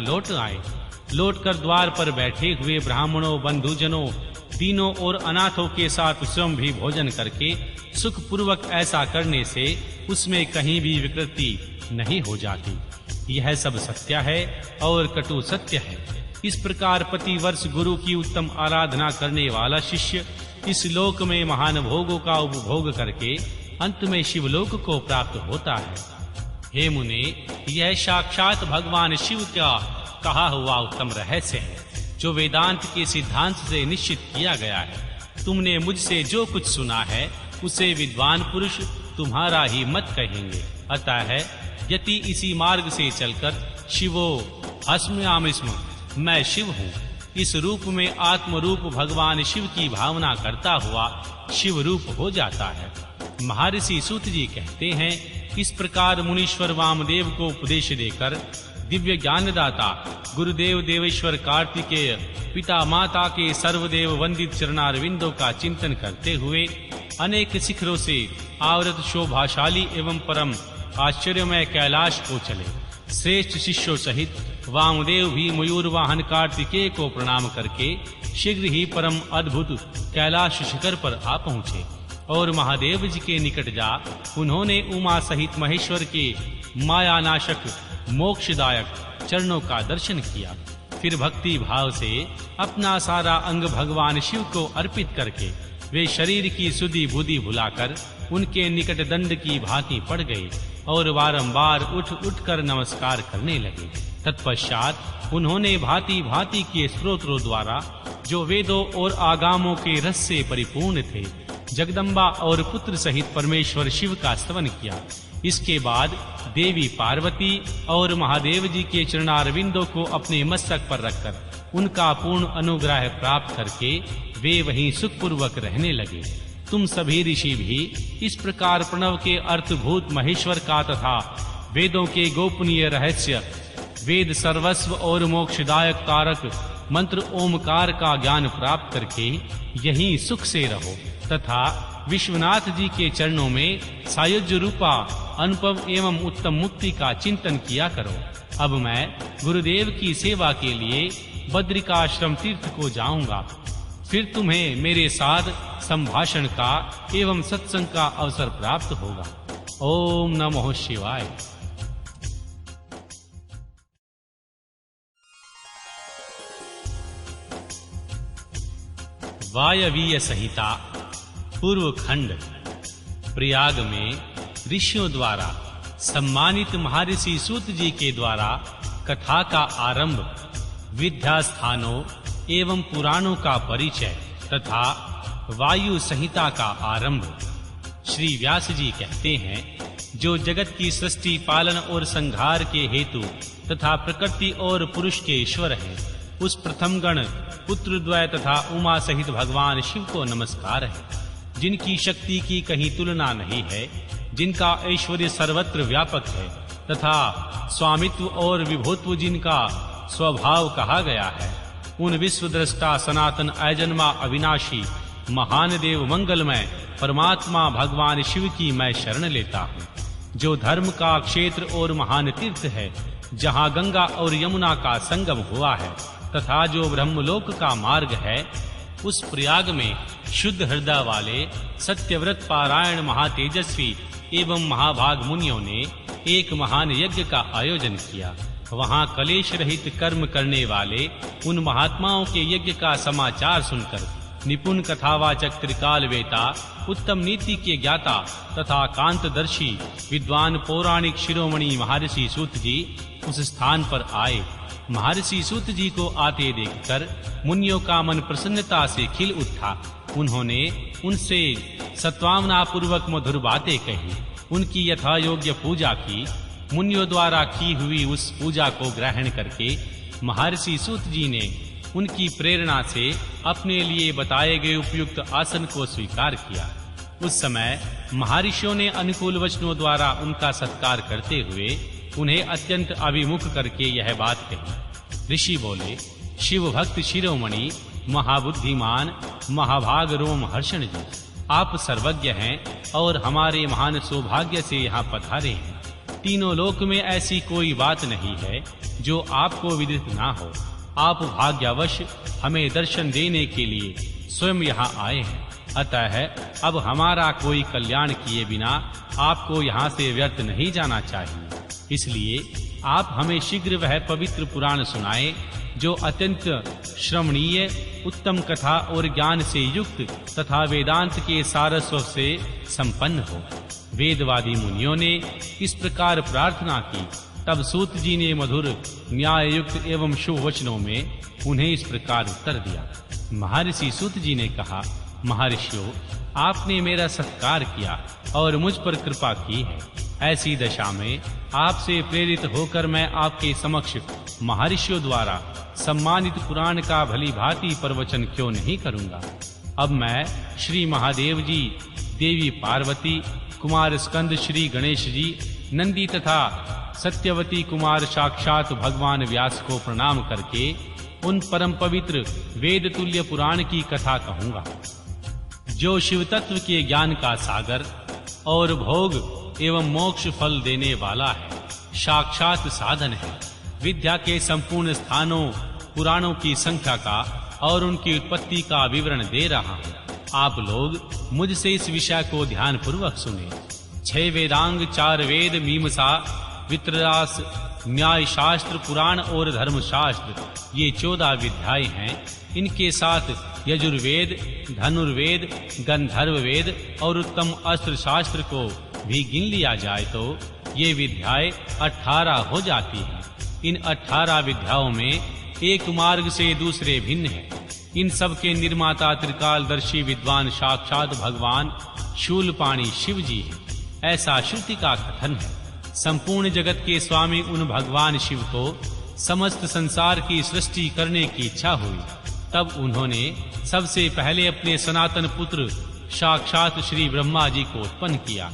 लौट आए। लौटकर द्वार पर बैठे हुए ब्राह्मणों बंधुजनों तीनों और अनाथों के साथ स्वयं भी भोजन करके सुख पूर्वक ऐसा करने से उसमें कहीं भी विकृति नहीं हो जाती। यह सब सत्य है और कटु सत्य है। इस प्रकार प्रतिवर्ष गुरु की उत्तम आराधना करने वाला शिष्य इस लोक में महान भोगों का उपभोग करके अंत में शिवलोक को प्राप्त होता है। हे मुने, यह साक्षात भगवान शिव का कहा हुआ उत्तम रहस्य है जो वेदांत के सिद्धांत से निश्चित किया गया है। तुमने मुझसे जो कुछ सुना है उसे विद्वान पुरुष तुम्हारा ही मत कहेंगे। अतः यदि इसी मार्ग से चलकर शिवो अस्म्यामिस्म, मैं शिव हूँ, इस रूप में आत्म रूप भगवान शिव की भावना करता हुआ शिव रूप हो जाता है। महर्षि सूत जी कहते हैं, इस प्रकार मुनीश्वर वामदेव को उपदेश देकर दिव्य ज्ञानदाता गुरुदेव देवेश्वर कार्तिकेय पिता माता के सर्वदेव वंदित चरणारविंदों का चिंतन करते हुए अनेक शिखरों से आवृत शोभाशाली एवं परम आश्चर्यमय कैलाश को चले। श्रेष्ठ शिष्यों सहित वामदेव भी मयूर वाहन कार्तिकेय को प्रणाम करके शीघ्र ही परम अद्भुत कैलाश शिखर पर आ पहुँचे और महादेव जी के निकट जा उन्होंने उमा सहित महेश्वर के मायानाशक मोक्षदायक चरणों का दर्शन किया। फिर भक्ति भाव से अपना सारा अंग भगवान शिव को अर्पित करके वे शरीर की सुधि बुद्धि भुलाकर उनके निकट दंड की भांति पड़ गए और बारंबार उठ कर नमस्कार करने लगे। तत्पश्चात उन्होंने भांति भांति के स्तोत्रों द्वारा जो वेदों और आगामों के रस से परिपूर्ण थे जगदम्बा और पुत्र सहित परमेश्वर शिव का स्तवन किया। इसके बाद देवी पार्वती और महादेव जी के चरणारविंदों को अपने मस्तक पर रखकर उनका पूर्ण अनुग्रह प्राप्त करके वे वहीं सुखपूर्वक रहने लगे। तुम सभी ऋषि भी इस प्रकार प्रणव के अर्थभूत महेश्वर का तथा वेदों के गोपनीय रहस्य वेद सर्वस्व और मोक्षदायक कारक मंत्र ओमकार का ज्ञान प्राप्त करके यहीं सुख से रहो तथा विश्वनाथ जी के चरणों में सायुज्य रूपा अनुपम एवं उत्तम मुक्ति का चिंतन किया करो। अब मैं गुरुदेव की सेवा के लिए बद्रिकाश्रम तीर्थ को जाऊंगा। फिर तुम्हें मेरे साथ संभाषण का एवं सत्संग का अवसर प्राप्त होगा। ओम नमः शिवाय। वायवीय संहिता पूर्व खंड। प्रयाग में ऋषियों द्वारा सम्मानित महर्षि सूत जी के द्वारा कथा का आरंभ, विद्या स्थानों एवं पुराणों का परिचय तथा वायु संहिता का आरंभ। श्री व्यास जी कहते हैं, जो जगत की सृष्टि पालन और संहार के हेतु तथा प्रकृति और पुरुष के ईश्वर हैं, उस प्रथम गण पुत्रद्वय तथा उमा सहित भगवान शिव को नमस्कार है, जिनकी शक्ति की कहीं तुलना नहीं है, जिनका ऐश्वर्य सर्वत्र व्यापक है तथा स्वामित्व और विभुत्व जिनका स्वभाव कहा गया है। उन विश्वद्रष्टा सनातन अजन्मा अविनाशी महान देव मंगलमय परमात्मा भगवान शिव की मैं शरण लेता हूँ, जो धर्म का क्षेत्र और महान तीर्थ है, जहाँ गंगा और यमुना का संगम हुआ है तथा जो ब्रह्मलोक का मार्ग है। उस प्रयाग में शुद्ध हृदय वाले सत्यव्रत पारायण महातेजस्वी एवं महाभाग मुनियों ने एक महान यज्ञ का आयोजन किया। वहां कलेश रहित कर्म करने वाले उन महात्माओं के यज्ञ का समाचार सुनकर निपुण कथावाचक त्रिकालवेता उत्तम नीति के ज्ञाता तथा कांतदर्शी विद्वान पौराणिक शिरोमणि महर्षि सूत जी उस स्थान पर आए। महर्षि सूत जी को आते देखकर मुनियों का मन प्रसन्नता से खिल उठा। उन्होंने उनसे सत्वामना पूर्वक मधुर बातें कही, उनकी यथा योग्य पूजा की। मुनियों द्वारा की हुई उस पूजा को ग्रहण करके महर्षि सूत जी ने उनकी प्रेरणा से अपने लिए बताए गए उपयुक्त आसन को स्वीकार किया। उस समय महर्षियों ने अनुकूल वचनों द्वारा उनका सत्कार करते हुए उन्हें अत्यंत अभिमुख करके यह बात कही। ऋषि बोले, शिव भक्त शिरोमणि महाबुद्धिमान महाभाग रोम हर्षण जी, आप सर्वज्ञ हैं और हमारे महान सौभाग्य से यहाँ पधारे हैं। तीनों लोक में ऐसी कोई बात नहीं है जो आपको विदित ना हो। आप भाग्यवश हमें दर्शन देने के लिए स्वयं यहाँ आए हैं, अतः अब हमारा कोई कल्याण किए बिना आपको यहाँ से व्यर्थ नहीं जाना चाहिए। इसलिए आप हमें शीघ्र वह पवित्र पुराण सुनाएं जो अत्यंत श्रवणीय, उत्तम कथा और ज्ञान से युक्त तथा वेदांत के सारस्व से संपन्न हो। वेदवादी मुनियों ने इस प्रकार प्रार्थना की। तब सूत जी ने मधुर, न्याय युक्त एवं शुभ वचनों में उन्हें इस प्रकार उत्तर दिया। महर्षि सूत जी ने कहा, महर्षियों, आपने मेरा सत्कार किया और मुझ पर कृपा की है। ऐसी दशा में आपसे प्रेरित होकर मैं आपके समक्ष महर्षियों द्वारा सम्मानित पुराण का भली भांति प्रवचन क्यों नहीं करूंगा। अब मैं श्री महादेव जी, देवी पार्वती, कुमार स्कंद श्री गणेश जी, नंदी तथा सत्यवती कुमार साक्षात भगवान व्यास को प्रणाम करके उन परम पवित्र वेद तुल्य पुराण की कथा कहूंगा, जो शिव तत्व के ज्ञान का सागर और भोग एवं मोक्ष फल देने वाला है, साक्षात साधन है। विद्या के संपूर्ण स्थानों, पुराणों की संख्या का और उनकी उत्पत्ति का विवरण दे रहा हूँ। आप लोग मुझसे इस विषय को ध्यान पूर्वक सुने। 6 वेदांग, 4 वेद, मीमांसा, वितरास, न्याय शास्त्र, पुराण और धर्मशास्त्र, ये 14 विद्याएं हैं। इनके साथ यजुर्वेद, धनुर्वेद, गंधर्व वेद और उत्तम अस्त्र शास्त्र को भी गिन लिया जाए तो ये विद्याएं 18 हो जाती हैं। इन 18 विद्याओं में एक मार्ग से दूसरे भिन्न है। इन सब के निर्माता त्रिकालदर्शी विद्वान साक्षात भगवान शूलपाणी शिव जी है, ऐसा श्रुति का कथन है। संपूर्ण जगत के स्वामी उन भगवान शिव को समस्त संसार की सृष्टि करने की इच्छा हुई। तब उन्होंने सबसे पहले अपने सनातन पुत्र साक्षात श्री ब्रह्मा जी को उत्पन्न किया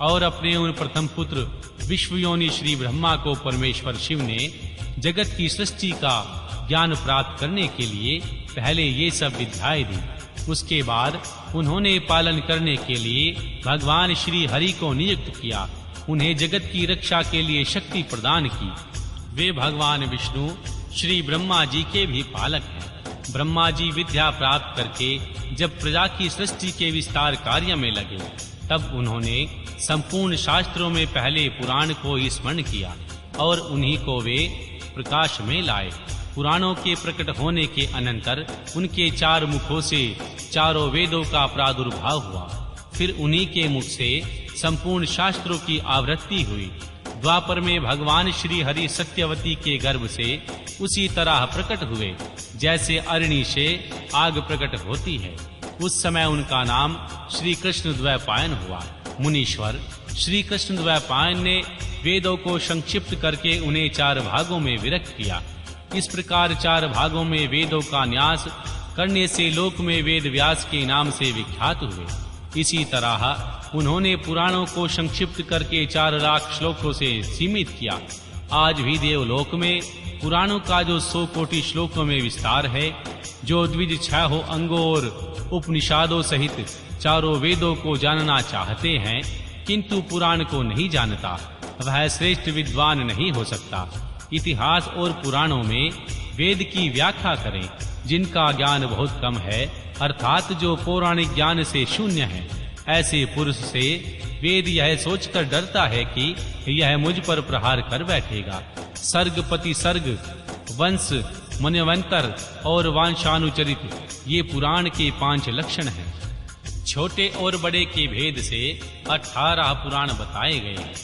और अपने उन प्रथम पुत्र विश्वयोनि श्री ब्रह्मा को परमेश्वर शिव ने जगत की सृष्टि का ज्ञान प्राप्त करने के लिए पहले ये सब विद्याएं दी। उसके बाद उन्होंने पालन करने के लिए भगवान श्री हरि को नियुक्त किया। उन्हें जगत की रक्षा के लिए शक्ति प्रदान की। वे भगवान विष्णु श्री ब्रह्मा जी के भी पालक हैं। ब्रह्मा जी विद्या प्राप्त करके जब प्रजा की सृष्टि के विस्तार कार्य में लगे, तब उन्होंने संपूर्ण शास्त्रों में पहले पुराण को स्मरण किया और उन्हीं को वे प्रकाश में लाए। पुराणों के प्रकट होने के अनंतर उनके 4 मुखों से चारों वेदों का प्रादुर्भाव हुआ। फिर उन्हीं के मुख से संपूर्ण शास्त्रों की आवृत्ति हुई। द्वापर में भगवान श्री हरि सत्यवती के गर्भ से उसी तरह प्रकट हुए जैसे अरणि से आग प्रकट होती है। उस समय उनका नाम श्री कृष्ण द्वैपायन हुआ। मुनीश्वर श्री कृष्ण द्वैपायन ने वेदों को संक्षिप्त करके उन्हें 4 भागों में विभक्त किया। इस प्रकार 4 भागों में वेदों का न्यास करने से लोक में वेद व्यास के नाम से विख्यात हुए। इसी तरह उन्होंने पुराणों को संक्षिप्त करके 4 लाख श्लोकों से सीमित किया। आज भी देवलोक में पुराणों का जो 100 कोटि श्लोकों में विस्तार है, जो द्विज 6 अंगों और उपनिषदों सहित 4 वेदों को जानना चाहते हैं किंतु पुराण को नहीं जानता, वह श्रेष्ठ विद्वान नहीं हो सकता। इतिहास और पुराणों में वेद की व्याख्या करें। जिनका ज्ञान बहुत कम है, अर्थात जो पौराणिक ज्ञान से शून्य है, ऐसे पुरुष से वेद यह सोचकर डरता है कि यह मुझ पर प्रहार कर बैठेगा। सर्ग पति सर्ग, वंश, मन्वंतर और वांशानुचरित, ये पुराण के 5 लक्षण हैं। छोटे और बड़े के भेद से 18 पुराण बताए गए हैं।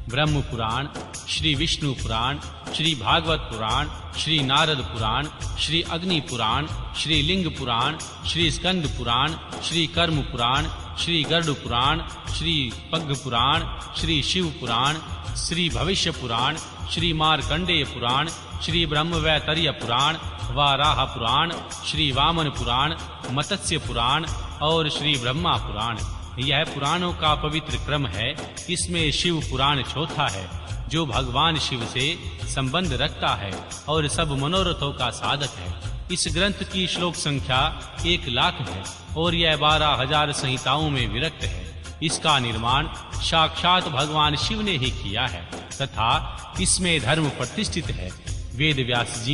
ब्रह्म पुराण, श्री विष्णु पुराण, श्री भागवत पुराण, श्री नारद पुराण, श्री अग्नि पुराण, श्री लिंग पुराण, श्री स्कंद पुराण, श्री कर्म पुराण, श्री गरुड़ पुराण, श्री पद्म पुराण, श्री शिव पुराण, श्री भविष्य पुराण, श्री मार्कंडेय पुराण, श्री ब्रह्मवैवर्त पुराण, वाराह पुराण, श्री वामन पुराण, मत्स्य पुराण और श्री ब्रह्मा पुराण। यह पुराणों का पवित्र क्रम है। इसमें शिव पुराण चौथा है, जो भगवान शिव से संबंध रखता है और सब मनोरथों का साधक है। इस ग्रंथ की श्लोक संख्या 1 लाख है और यह 12,000 संहिताओं में विभक्त है। इसका निर्माण साक्षात भगवान शिव ने ही किया है। तथा इसमें धर्म प्रतिष्ठित है। वेद व्यास जी